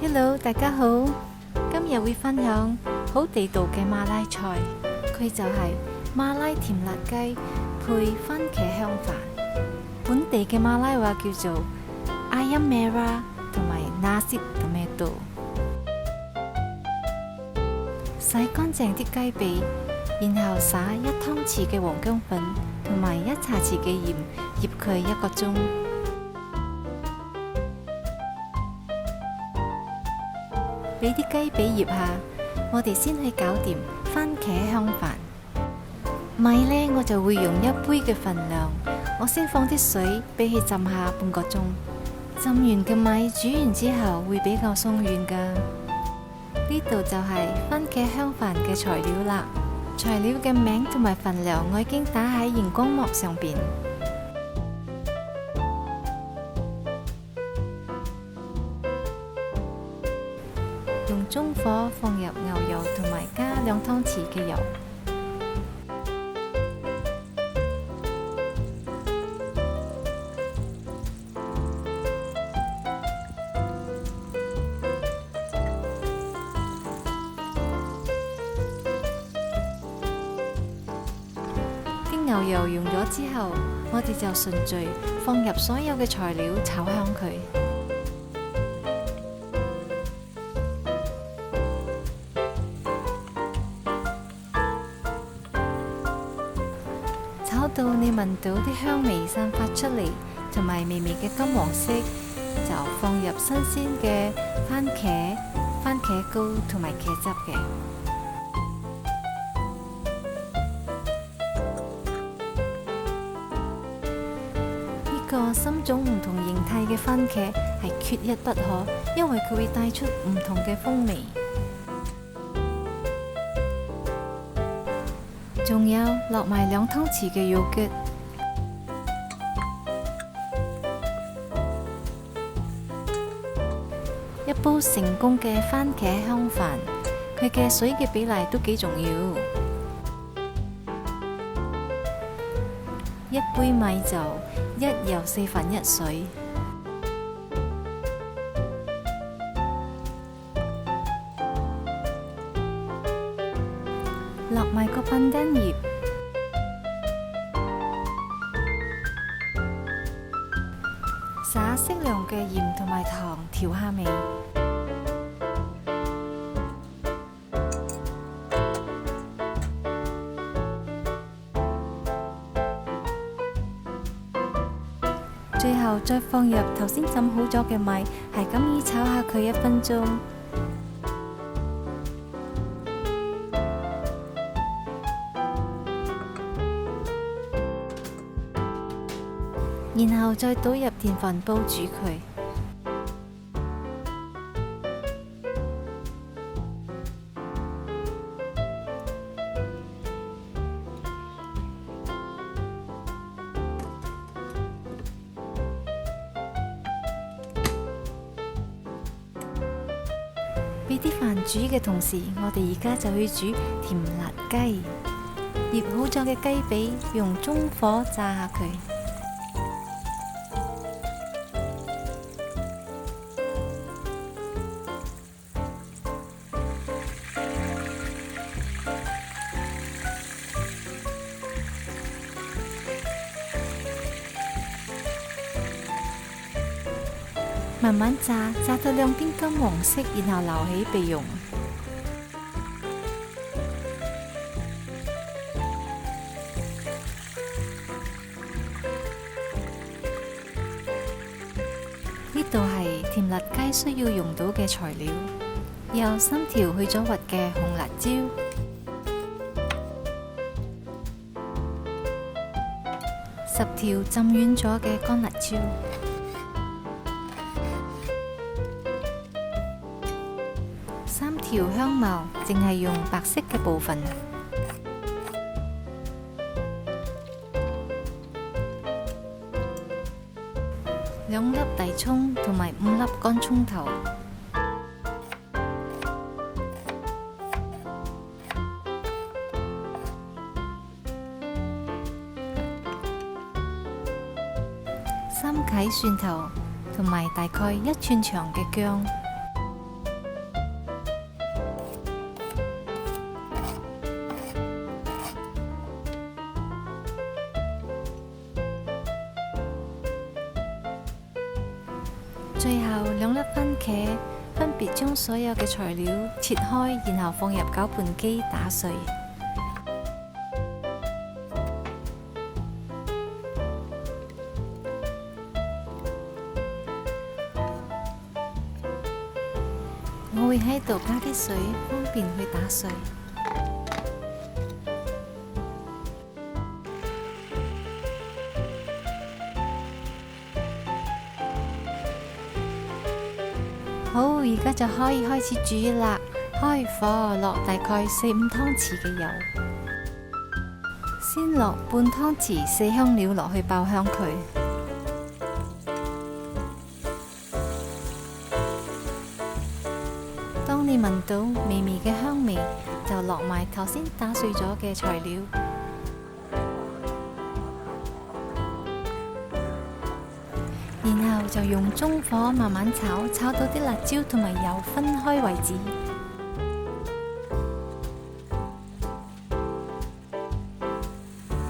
Hello， 大家好，今日會分享好地道嘅馬拉菜，佢就係馬拉甜辣雞配番茄香飯。本地嘅馬拉話叫做 Ayam Merah 同埋 Nasi Tomato。洗乾淨啲雞髀，然後撒1湯匙嘅黃薑粉同埋1茶匙嘅鹽，醃佢1個鐘。俾啲雞髀醃下，我哋先去搞掂番茄香飯。米呢，我就會用1杯嘅份量，我先放啲水俾佢浸下半個鐘。浸完嘅米煮完之後會比較鬆軟㗎。呢度就係番茄香飯嘅材料啦。材料嘅名同埋份量我已經打喺熒光幕上邊。用中火放入牛油同埋加2湯匙嘅油。啲牛油溶咗之後，我哋就順序放入所有嘅材料炒香佢。炒到你聞到啲香味散發出嚟，同埋微微嘅金黃色，就放入新鮮嘅番茄膏同埋茄汁嘅。呢個3種唔同形態嘅番茄係缺一不可，因為佢會帶出唔同嘅風味。仲有落埋2湯匙嘅油橘，一煲成功嘅番茄香飯，佢嘅水嘅比例都幾重要。1杯米就1又1/4水。落埋個班丹葉，撒適量嘅鹽同埋糖調下味。最後再放入頭先浸好咗嘅米，係咁意炒下佢1分鐘。然後再倒入電飯煲煮佢。俾啲飯煮嘅同時，我哋而家就去煮甜辣雞。醃好咗嘅雞髀，用中火炸下佢。慢慢炸，炸到兩邊金黃色，然後撈起備用。呢度係甜辣雞需要用到嘅材料，有3條去咗核嘅紅辣椒，10條浸軟咗嘅乾辣椒。3條香茅，淨係用白色嘅部分。2粒大蔥同埋5粒乾蔥頭。3啟蒜頭同埋大概1寸長嘅薑。2粒番茄，分別將所有嘅材料切開，然後放入攪拌機打碎。我會喺度加啲水，方便去打碎。好，而家就可以開始煮啦。開火，落大概4-5湯匙嘅油，先落半湯匙四香料落去爆香佢。當你聞到微微嘅香味，就落埋頭先打碎咗嘅材料。然後就用中火慢慢炒，炒到啲辣椒同埋油分開為止。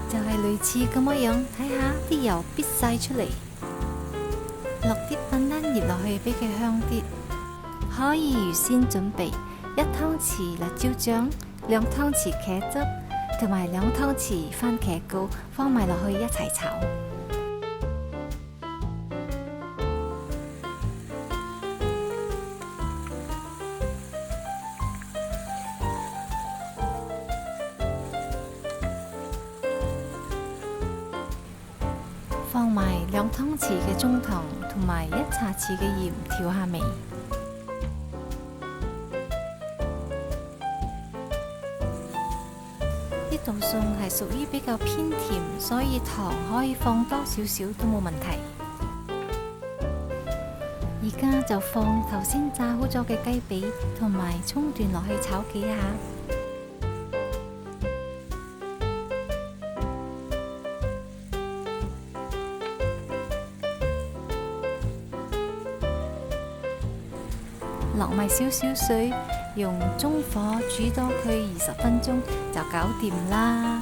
就係類似咁樣，睇下啲油逼晒出嚟，落啲笨蛋葉落去俾佢香啲。可以預先準備1湯匙辣椒醬、2湯匙茄汁同埋2湯匙番茄膏，放埋落去一齊炒。放埋2湯匙嘅中糖同埋1茶匙嘅鹽調下味。呢道餸係屬於比較偏甜，所以糖可以放多少少都冇問題。而家就放頭先炸好咗嘅雞髀同埋蔥段落去炒幾下。落埋少少水，用中火煮多佢20分鐘就搞掂啦。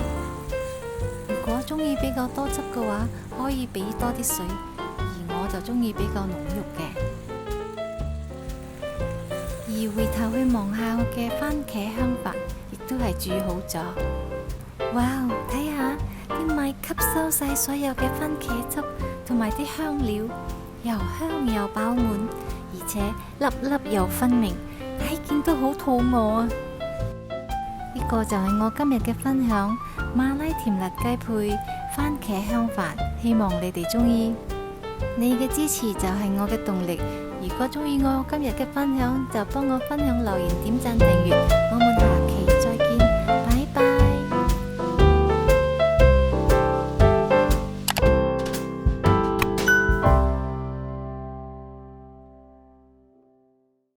如果中意比較多汁嘅話，可以俾多啲水，而我就中意比較濃郁嘅。而回頭去望下我嘅番茄香飯，亦都係煮好咗。哇，睇下啲米吸收晒所有嘅番茄汁同埋啲香料，又香又飽滿。而且粒粒又分明，睇見都好肚餓啊！呢個就係我今日嘅分享，馬拉甜辣雞配番茄香飯，希望你哋鍾意。你嘅支持就係我嘅動力。如果鍾意我今日嘅分享，就幫我分享、留言、點讚、訂閱。我們下